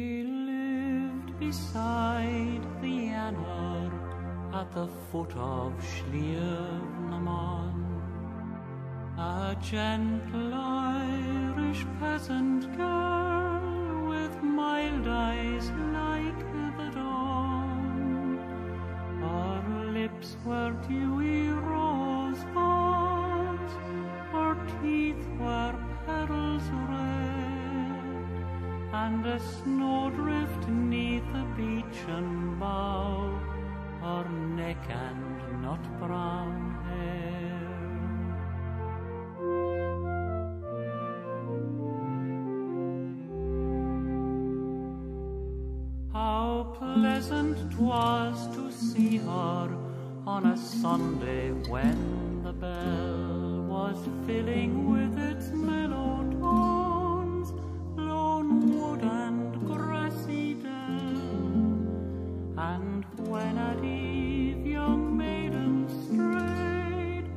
He lived beside the Anner at the foot of Slievenamon, a gentle Irish peasant girl with mild eyes like the dawn. Her lips were dewy rosebuds, her teeth were perils red, and a snowdrift neath a beechen bough, her neck and nut brown hair. How pleasant 'twas to see her on a Sunday when the bell was filling with its mellow tones lone wood and grassy dell, and when at eve young maidens strayed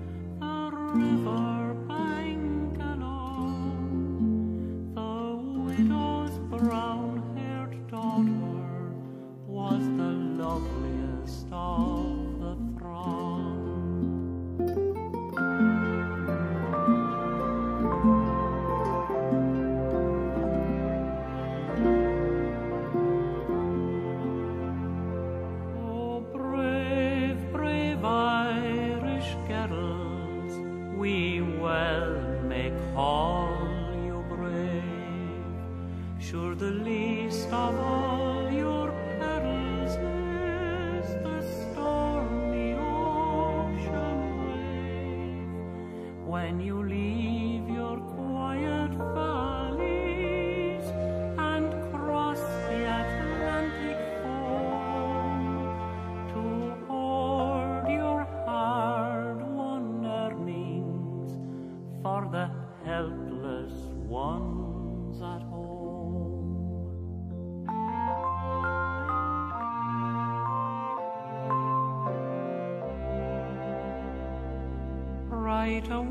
the river bank along, the widow's brown-haired daughter was the loveliest of the throng. Oh, brave, brave Irish girls, we well may call you brave. Sure the least of all your perils is the stormy ocean wave. When you leave your quiet valleys and cross the Atlantic foam to hoard your hard-won earnings for the helpless ones at home. Write a